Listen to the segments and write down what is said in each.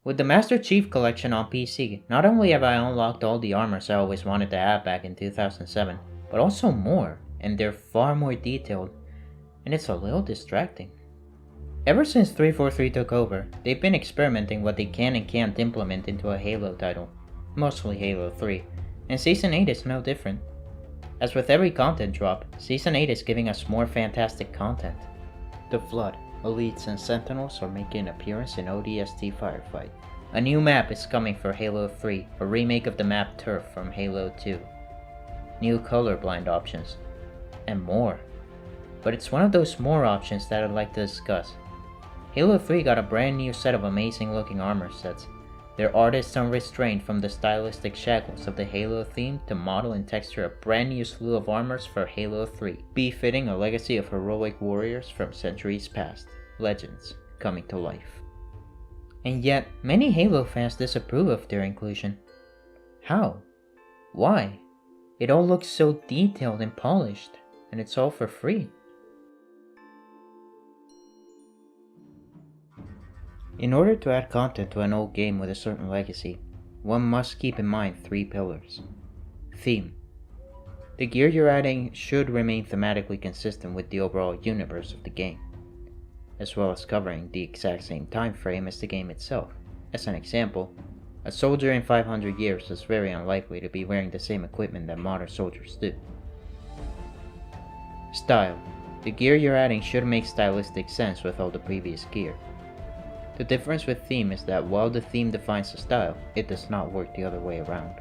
With the Master Chief Collection on PC, not only have I unlocked all the armors I always wanted to have back in 2007, but also more, and they're far more detailed, and it's a little distracting. Ever since 343 took over, they've been experimenting what they can and can't implement into a Halo title, mostly Halo 3, and Season 8 is no different. As with every content drop, Season 8 is giving us more fantastic content. The Flood, Elites, and Sentinels are making an appearance in ODST Firefight. A new map is coming for Halo 3, a remake of the map Turf from Halo 2. New colorblind options, and more. But it's one of those more options that I'd like to discuss. Halo 3 got a brand new set of amazing looking armor sets. They're artists unrestrained from the stylistic shackles of the Halo theme to model and texture a brand new slew of armors for Halo 3, befitting a legacy of heroic warriors from centuries past, legends coming to life. And yet, many Halo fans disapprove of their inclusion. How? Why? It all looks so detailed and polished, and it's all for free. In order to add content to an old game with a certain legacy, one must keep in mind 3 pillars. Theme. The gear you're adding should remain thematically consistent with the overall universe of the game, as well as covering the exact same time frame as the game itself. As an example, a soldier in 500 years is very unlikely to be wearing the same equipment that modern soldiers do. Style. The gear you're adding should make stylistic sense with all the previous gear. The difference with theme is that while the theme defines the style, it does not work the other way around.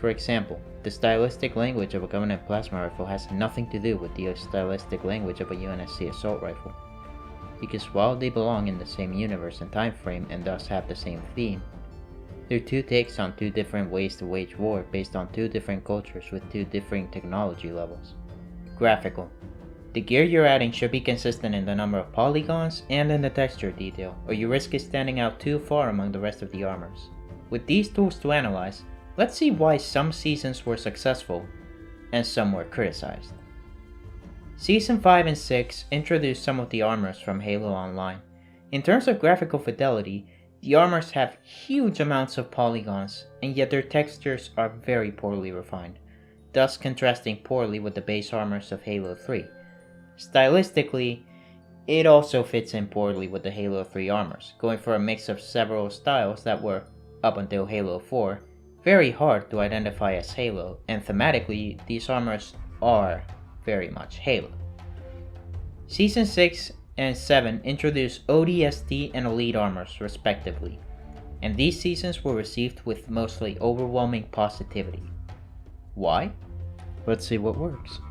For example, the stylistic language of a Covenant plasma rifle has nothing to do with the stylistic language of a UNSC assault rifle, because while they belong in the same universe and time frame and thus have the same theme, they're 2 takes on 2 different ways to wage war based on 2 different cultures with 2 differing technology levels. Graphical. The gear you're adding should be consistent in the number of polygons and in the texture detail, or you risk it standing out too far among the rest of the armors. With these tools to analyze, let's see why some seasons were successful and some were criticized. Season 5 and 6 introduced some of the armors from Halo Online. In terms of graphical fidelity, the armors have huge amounts of polygons, and yet their textures are very poorly refined, thus contrasting poorly with the base armors of Halo 3. Stylistically, it also fits in poorly with the Halo 3 armors, going for a mix of several styles that were, up until Halo 4, very hard to identify as Halo, and thematically, these armors are very much Halo. Season 6 and 7 introduced ODST and Elite armors respectively, and these seasons were received with mostly overwhelming positivity. Why? Let's see what works.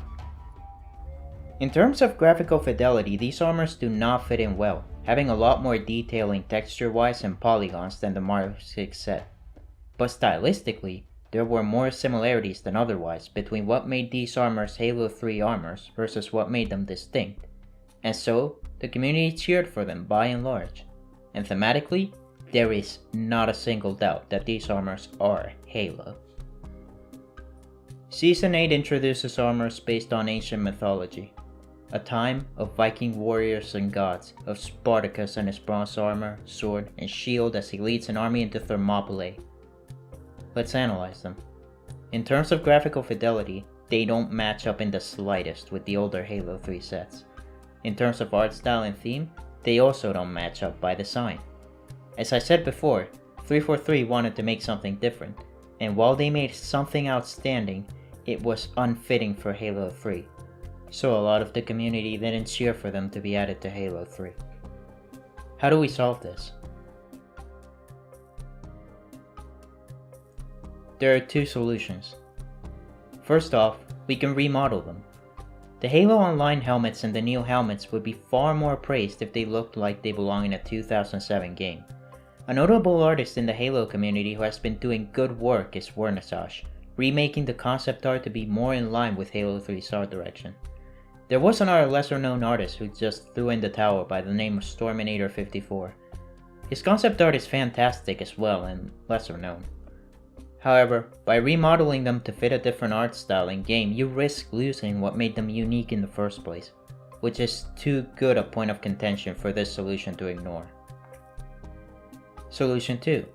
In terms of graphical fidelity, these armors do not fit in well, having a lot more detailing texture-wise and polygons than the Mark 6 set. But stylistically, there were more similarities than otherwise between what made these armors Halo 3 armors versus what made them distinct, and so the community cheered for them by and large. And thematically, there is not a single doubt that these armors are Halo. Season 8 introduces armors based on ancient mythology. A time of Viking warriors and gods, of Spartacus and his bronze armor, sword, and shield as he leads an army into Thermopylae. Let's analyze them. In terms of graphical fidelity, they don't match up in the slightest with the older Halo 3 sets. In terms of art style and theme, they also don't match up by design. As I said before, 343 wanted to make something different, and while they made something outstanding, it was unfitting for Halo 3. So a lot of the community didn't cheer for them to be added to Halo 3. How do we solve this? There are 2 solutions. First off, we can remodel them. The Halo Online helmets and the new helmets would be far more praised if they looked like they belong in a 2007 game. A notable artist in the Halo community who has been doing good work is Wernisage, remaking the concept art to be more in line with Halo 3's art direction. There was another lesser known artist who just threw in the towel by the name of Storminator54. His concept art is fantastic as well and lesser known. However, by remodeling them to fit a different art style in game, you risk losing what made them unique in the first place, which is too good a point of contention for this solution to ignore. Solution 2.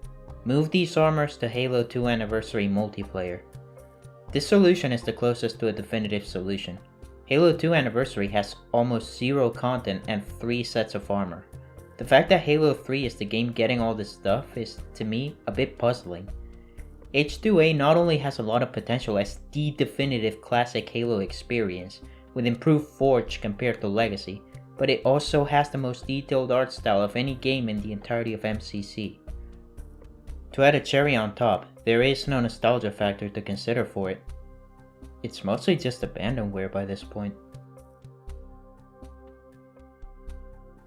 Move these armors to Halo 2 Anniversary multiplayer. This solution is the closest to a definitive solution. Halo 2 Anniversary has almost zero content and 3 sets of armor. The fact that Halo 3 is the game getting all this stuff is, to me, a bit puzzling. H2A not only has a lot of potential as the definitive classic Halo experience, with improved Forge compared to Legacy, but it also has the most detailed art style of any game in the entirety of MCC. To add a cherry on top, there is no nostalgia factor to consider for it. It's mostly just abandonware by this point.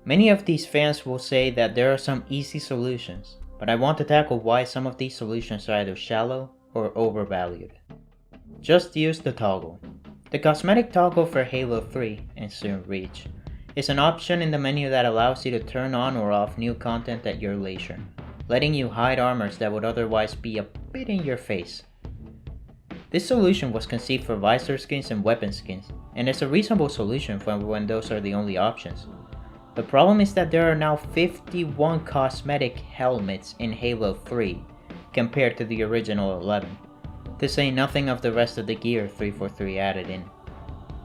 Many of these fans will say that there are some easy solutions, but I want to tackle why some of these solutions are either shallow or overvalued. Just use the toggle. The cosmetic toggle for Halo 3, and soon Reach, is an option in the menu that allows you to turn on or off new content at your leisure, letting you hide armors that would otherwise be a bit in your face. This solution was conceived for visor skins and weapon skins, and is a reasonable solution for when those are the only options. The problem is that there are now 51 cosmetic helmets in Halo 3 compared to the original 11, to say nothing of the rest of the gear 343 added in.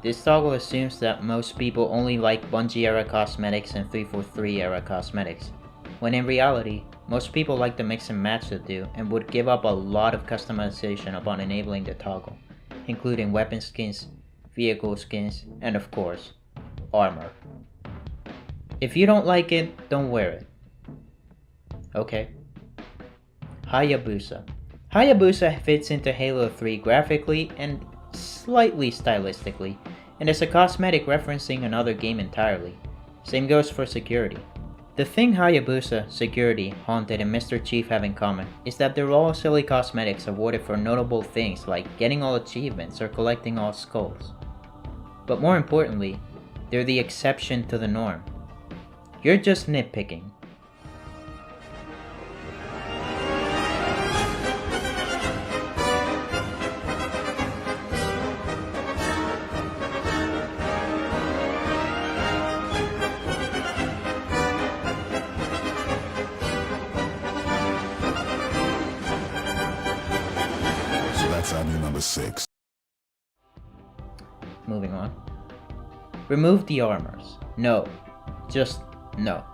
This toggle assumes that most people only like Bungie era cosmetics and 343 era cosmetics, when in reality, most people like the mix and match to do and would give up a lot of customization upon enabling the toggle, including weapon skins, vehicle skins, and of course, armor. If you don't like it, don't wear it. Okay. Hayabusa. Hayabusa fits into Halo 3 graphically and slightly stylistically, and is a cosmetic referencing another game entirely. Same goes for security. The thing Hayabusa, Security, Haunted, and Mr. Chief have in common is that they're all silly cosmetics awarded for notable things like getting all achievements or collecting all skulls. But more importantly, they're the exception to the norm. You're just nitpicking. So that's our new number 6. Moving on. Remove the armors. No. Just no.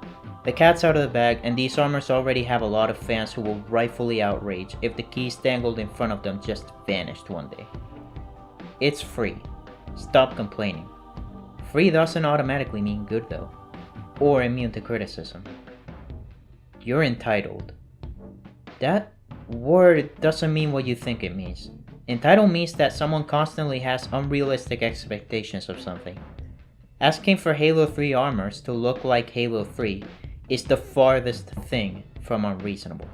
The cat's out of the bag, and these armors already have a lot of fans who will rightfully outrage if the keys dangled in front of them just vanished one day. It's free. Stop complaining. Free doesn't automatically mean good though, or immune to criticism. You're entitled. That word doesn't mean what you think it means. Entitled means that someone constantly has unrealistic expectations of something. Asking for Halo 3 armors to look like Halo 3 is the farthest thing from unreasonable.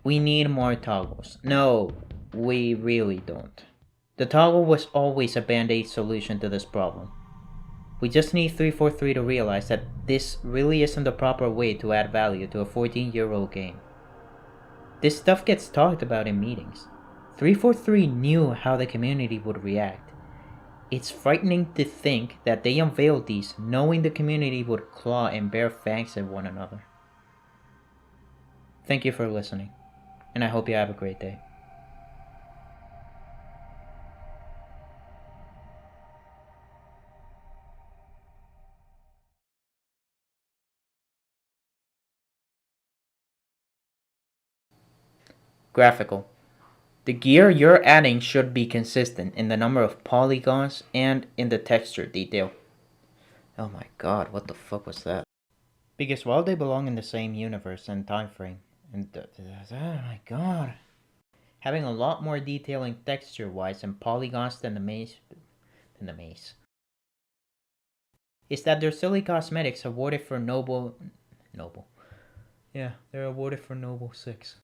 We need more toggles. No, we really don't. The toggle was always a band-aid solution to this problem. We just need 343 to realize that this really isn't the proper way to add value to a 14-year-old game. This stuff gets talked about in meetings. 343 knew how the community would react. It's frightening to think that they unveiled these knowing the community would claw and bear fangs at one another. Thank you for listening, and I hope you have a great day. Graphical. The gear you're adding should be consistent in the number of polygons and in the texture detail. Oh my god, what the fuck was that? Because while they belong in the same universe and time frame, oh my god. Having a lot more detailing texture-wise and polygons than the maze, is that they're silly cosmetics awarded for noble. Yeah, they're awarded for Noble 6.